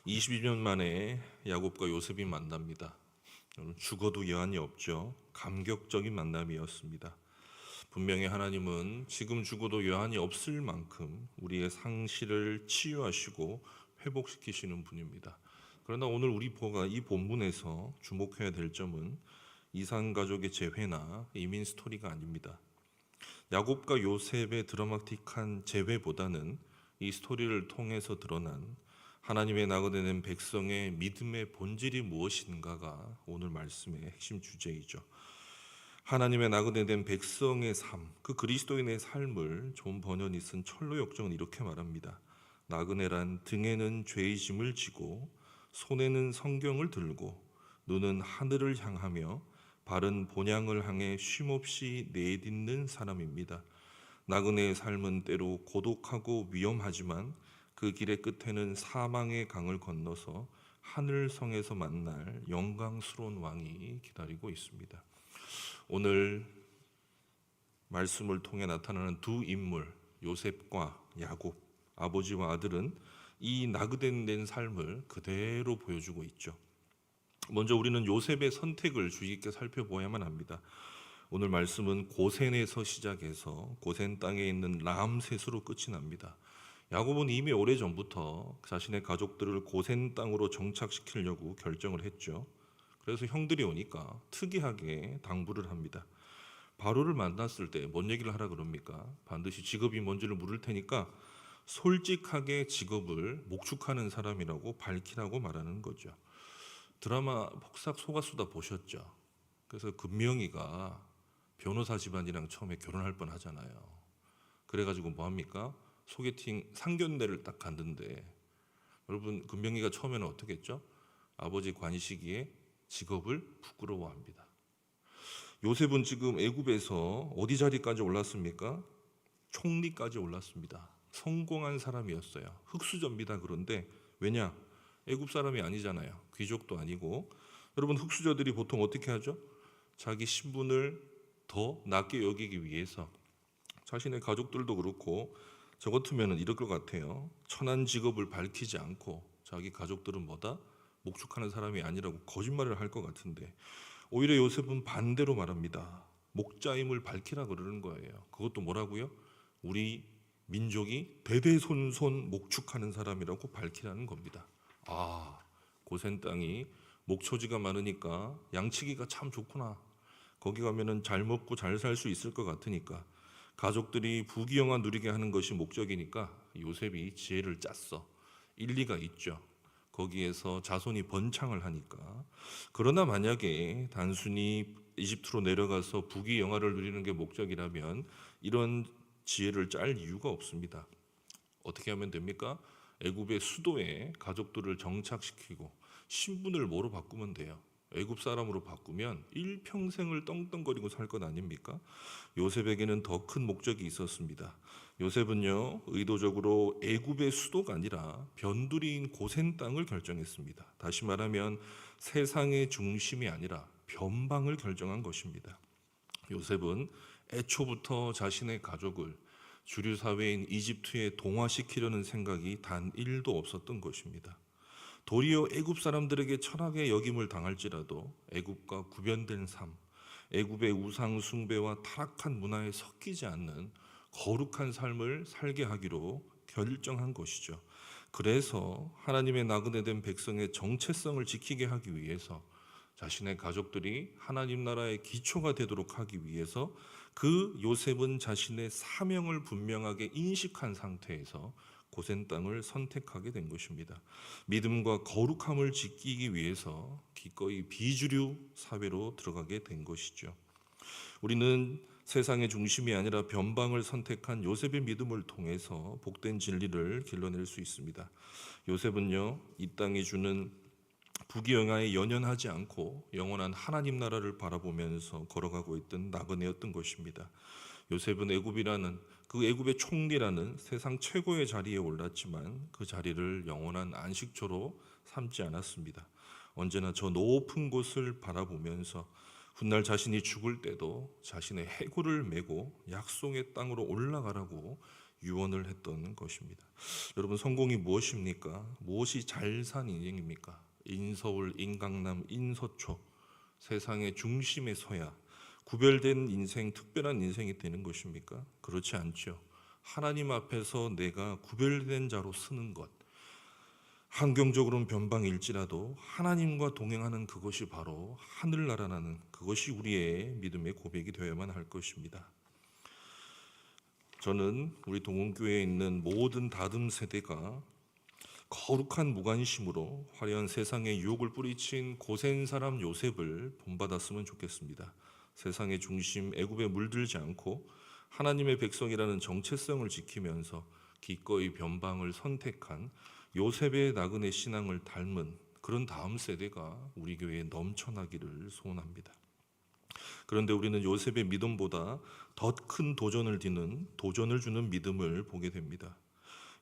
22년 만에 야곱과 요셉이 만납니다. 죽어도 여한이 없죠. 감격적인 만남이었습니다. 분명히 하나님은 지금 죽어도 여한이 없을 만큼 우리의 상실을 치유하시고 회복시키시는 분입니다. 그러나 오늘 우리가 이 본문에서 주목해야 될 점은 이산 가족의 재회나 이민 스토리가 아닙니다. 야곱과 요셉의 드라마틱한 재회보다는 이 스토리를 통해서 드러난 하나님의 나그네된 백성의 믿음의 본질이 무엇인가가 오늘 말씀의 핵심 주제이죠. 하나님의 나그네된 백성의 삶, 그 그리스도인의 삶을 존 버년이 쓴 철로 역정은 이렇게 말합니다. 나그네란 등에는 죄의 짐을 지고 손에는 성경을 들고 눈은 하늘을 향하며 발은 본향을 향해 쉼없이 내딛는 사람입니다. 나그네의 삶은 때로 고독하고 위험하지만 그 길의 끝에는 사망의 강을 건너서 하늘성에서 만날 영광스러운 왕이 기다리고 있습니다. 오늘 말씀을 통해 나타나는 두 인물, 요셉과 야곱, 아버지와 아들은 이 나그네된 삶을 그대로 보여주고 있죠. 먼저 우리는 요셉의 선택을 주의 깊게 살펴보아야만 합니다. 오늘 말씀은 고센에서 시작해서 고센 땅에 있는 람셋으로 끝이 납니다. 야곱은 이미 오래전부터 자신의 가족들을 고센 땅으로 정착시키려고 결정을 했죠. 그래서 형들이 오니까 특이하게 당부를 합니다. 바로를 만났을 때 뭔 얘기를 하라 그럽니까? 반드시 직업이 뭔지를 물을 테니까 솔직하게 직업을 목축하는 사람이라고 밝히라고 말하는 거죠. 드라마 폭삭 속았수다 보셨죠? 그래서 금명이가 변호사 집안이랑 처음에 결혼할 뻔 하잖아요. 그래가지고 뭐 합니까? 소개팅 상견례를 딱 갔는데, 여러분 금명이가 처음에는 어떻게 했죠? 아버지 관시기에 직업을 부끄러워합니다. 요셉은 지금 애굽에서 어디 자리까지 올랐습니까? 총리까지 올랐습니다. 성공한 사람이었어요. 흑수저입니다. 그런데 왜냐? 애굽 사람이 아니잖아요. 귀족도 아니고. 여러분 흑수저들이 보통 어떻게 하죠? 자기 신분을 더 낮게 여기기 위해서 자신의 가족들도 그렇고 저 같으면 이럴 것 같아요. 천한 직업을 밝히지 않고 자기 가족들은 뭐다? 목축하는 사람이 아니라고 거짓말을 할 것 같은데, 오히려 요셉은 반대로 말합니다. 목자임을 밝히라 그러는 거예요. 그것도 뭐라고요? 우리 민족이 대대손손 목축하는 사람이라고 밝히라는 겁니다. 고센 땅이 목초지가 많으니까 양치기가 참 좋구나. 거기 가면은 잘 먹고 잘 살 수 있을 것 같으니까 가족들이 부귀영화 누리게 하는 것이 목적이니까 요셉이 지혜를 짰어. 일리가 있죠. 거기에서 자손이 번창을 하니까. 그러나 만약에 단순히 이집트로 내려가서 부귀영화를 누리는 게 목적이라면 이런 지혜를 짤 이유가 없습니다. 어떻게 하면 됩니까? 애굽의 수도에 가족들을 정착시키고 신분을 뭐로 바꾸면 돼요? 애굽 사람으로 바꾸면 일평생을 떵떵거리고 살 것 아닙니까? 요셉에게는 더 큰 목적이 있었습니다. 요셉은요, 의도적으로 애굽의 수도가 아니라 변두리인 고센 땅을 결정했습니다. 다시 말하면 세상의 중심이 아니라 변방을 결정한 것입니다. 요셉은 애초부터 자신의 가족을 주류 사회인 이집트에 동화시키려는 생각이 단 1도 없었던 것입니다. 도리어 애굽 사람들에게 천하게 여김을 당할지라도 애굽과 구별된 삶, 애굽의 우상 숭배와 타락한 문화에 섞이지 않는 거룩한 삶을 살게 하기로 결정한 것이죠. 그래서 하나님의 나그네된 백성의 정체성을 지키게 하기 위해서 자신의 가족들이 하나님 나라의 기초가 되도록 하기 위해서 그 요셉은 자신의 사명을 분명하게 인식한 상태에서 고센 땅을 선택하게 된 것입니다. 믿음과 거룩함을 지키기 위해서 기꺼이 비주류 사회로 들어가게 된 것이죠. 우리는 세상의 중심이 아니라 변방을 선택한 요셉의 믿음을 통해서 복된 진리를 길러낼 수 있습니다. 요셉은요, 이 땅이 주는 부귀영화에 연연하지 않고 영원한 하나님 나라를 바라보면서 걸어가고 있던 나그네였던 것입니다. 요셉은 애굽의 총리라는 세상 최고의 자리에 올랐지만 그 자리를 영원한 안식처로 삼지 않았습니다. 언제나 저 높은 곳을 바라보면서 훗날 자신이 죽을 때도 자신의 해골을 메고 약속의 땅으로 올라가라고 유언을 했던 것입니다. 여러분, 성공이 무엇입니까? 무엇이 잘 산 인생입니까? 인서울, 인강남, 인서초, 세상의 중심에 서야 구별된 인생, 특별한 인생이 되는 것입니까? 그렇지 않죠. 하나님 앞에서 내가 구별된 자로 서는 것, 환경적으로는 변방일지라도 하나님과 동행하는 그것이 바로 하늘나라라는, 그것이 우리의 믿음의 고백이 되어야만 할 것입니다. 저는 우리 동원교회에 있는 모든 다듬 세대가 거룩한 무관심으로 화려한 세상의 유혹을 뿌리친 고센 사람 요셉을 본받았으면 좋겠습니다. 세상의 중심 애굽에 물들지 않고 하나님의 백성이라는 정체성을 지키면서 기꺼이 변방을 선택한 요셉의 나그네 신앙을 닮은 그런 다음 세대가 우리 교회에 넘쳐나기를 소원합니다. 그런데 우리는 요셉의 믿음보다 더 큰 도전을 주는 믿음을 보게 됩니다.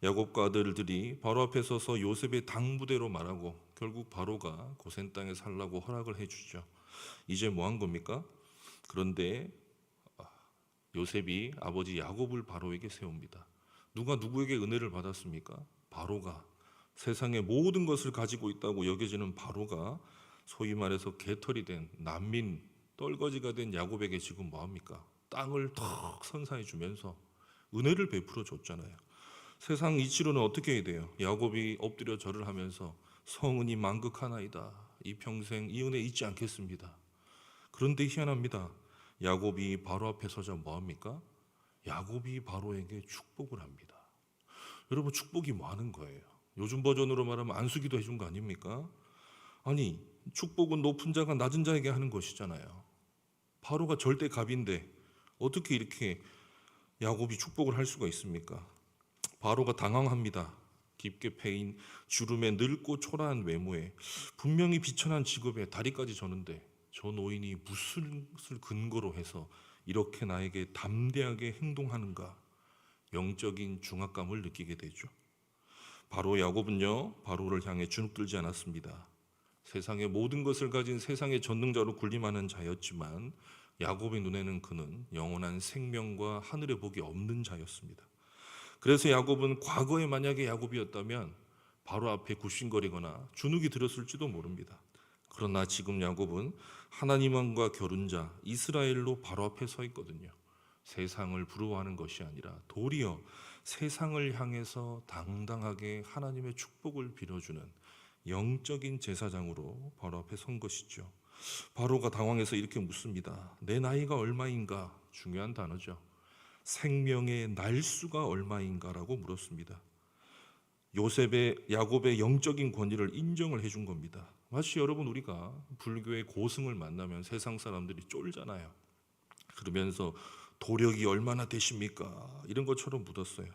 야곱과 아들들이 바로 앞에 서서 요셉의 당부대로 말하고 결국 바로가 고센 땅에 살라고 허락을 해주죠. 이제 뭐 한 겁니까? 그런데 요셉이 아버지 야곱을 바로에게 세웁니다. 누가 누구에게 은혜를 받았습니까? 바로가. 세상의 모든 것을 가지고 있다고 여겨지는 바로가 소위 말해서 개털이 된 난민, 떨거지가 된 야곱에게 지금 뭐합니까? 땅을 턱 선사해 주면서 은혜를 베풀어 줬잖아요. 세상 이치로는 어떻게 해야 돼요? 야곱이 엎드려 절을 하면서 성은이 만극하나이다, 이 평생 이 은혜 잊지 않겠습니다. 그런데 희한합니다. 야곱이 바로 앞에 서자 뭐합니까? 야곱이 바로에게 축복을 합니다. 여러분, 축복이 많은 거예요. 요즘 버전으로 말하면 안수기도 해준 거 아닙니까? 아니, 축복은 높은 자가 낮은 자에게 하는 것이잖아요. 바로가 절대 갑인데 어떻게 이렇게 야곱이 축복을 할 수가 있습니까? 바로가 당황합니다. 깊게 패인 주름에 늙고 초라한 외모에 분명히 비천한 직업에 다리까지 저는데 저 노인이 무슨 것을 근거로 해서 이렇게 나에게 담대하게 행동하는가? 영적인 중압감을 느끼게 되죠. 바로 야곱은요, 바로를 향해 주눅들지 않았습니다. 세상의 모든 것을 가진 세상의 전능자로 군림하는 자였지만 야곱의 눈에는 그는 영원한 생명과 하늘의 복이 없는 자였습니다. 그래서 야곱은 과거에 만약에 야곱이었다면 바로 앞에 굽신거리거나 주눅이 들었을지도 모릅니다. 그러나 지금 야곱은 하나님과 겨룬자 이스라엘로 바로 앞에 서 있거든요. 세상을 부러워하는 것이 아니라 도리어 세상을 향해서 당당하게 하나님의 축복을 빌어주는 영적인 제사장으로 바로 앞에 선 것이죠. 바로가 당황해서 이렇게 묻습니다. 내 나이가 얼마인가? 중요한 단어죠. 생명의 날수가 얼마인가라고 물었습니다. 야곱의 영적인 권위를 인정을 해준 겁니다. 마치 여러분, 우리가 불교의 고승을 만나면 세상 사람들이 쫄잖아요. 그러면서 도력이 얼마나 되십니까? 이런 것처럼 묻었어요.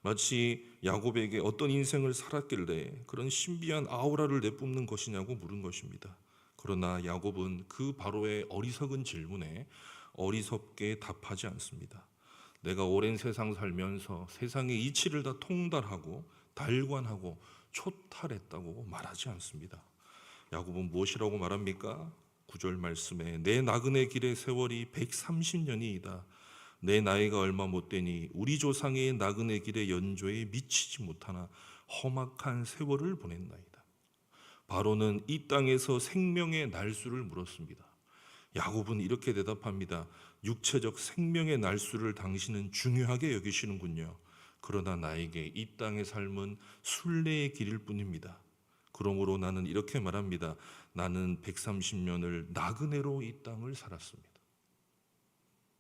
마치 야곱에게 어떤 인생을 살았길래 그런 신비한 아우라를 내뿜는 것이냐고 물은 것입니다. 그러나 야곱은 그 바로의 어리석은 질문에 어리석게 답하지 않습니다. 내가 오랜 세상 살면서 세상의 이치를 다 통달하고 달관하고 초탈했다고 말하지 않습니다. 야곱은 무엇이라고 말합니까? 9절 말씀에 내 나그네 길의 세월이 130년이이다. 내 나이가 얼마 못 되니 우리 조상의 나그네 길의 연조에 미치지 못하나 험악한 세월을 보냈나이다. 바로는 이 땅에서 생명의 날수를 물었습니다. 야곱은 이렇게 대답합니다. 육체적 생명의 날수를 당신은 중요하게 여기시는군요. 그러나 나에게 이 땅의 삶은 순례의 길일 뿐입니다. 그러므로 나는 이렇게 말합니다. 나는 130년을 나그네로 이 땅을 살았습니다.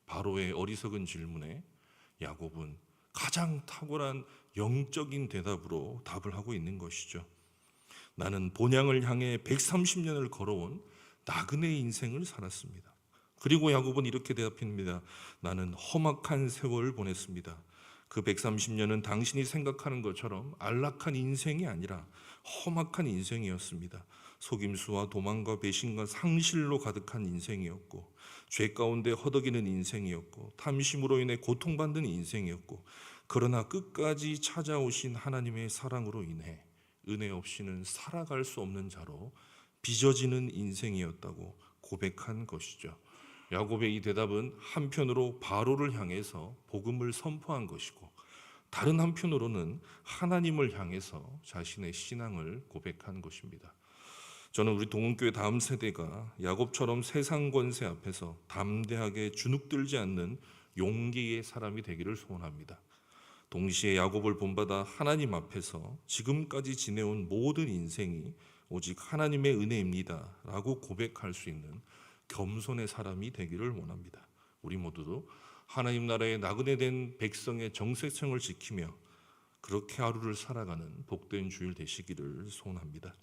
바로의 어리석은 질문에 야곱은 가장 탁월한 영적인 대답으로 답을 하고 있는 것이죠. 나는 본향을 향해 130년을 걸어온 나그네 인생을 살았습니다. 그리고 야곱은 이렇게 대답합니다. 나는 험악한 세월을 보냈습니다. 그 130년은 당신이 생각하는 것처럼 안락한 인생이 아니라 험악한 인생이었습니다. 속임수와 도망과 배신과 상실로 가득한 인생이었고, 죄 가운데 허덕이는 인생이었고, 탐심으로 인해 고통받는 인생이었고, 그러나 끝까지 찾아오신 하나님의 사랑으로 인해 은혜 없이는 살아갈 수 없는 자로 빚어지는 인생이었다고 고백한 것이죠. 야곱의 이 대답은 한편으로 바로를 향해서 복음을 선포한 것이고, 다른 한편으로는 하나님을 향해서 자신의 신앙을 고백한 것입니다. 저는 우리 동은교회 다음 세대가 야곱처럼 세상 권세 앞에서 담대하게 주눅들지 않는 용기의 사람이 되기를 소원합니다. 동시에 야곱을 본받아 하나님 앞에서 지금까지 지내온 모든 인생이 오직 하나님의 은혜입니다 라고 고백할 수 있는 겸손의 사람이 되기를 원합니다. 우리 모두도 하나님 나라의 나그네 된 백성의 정체성을 지키며 그렇게 하루를 살아가는 복된 주일 되시기를 소원합니다.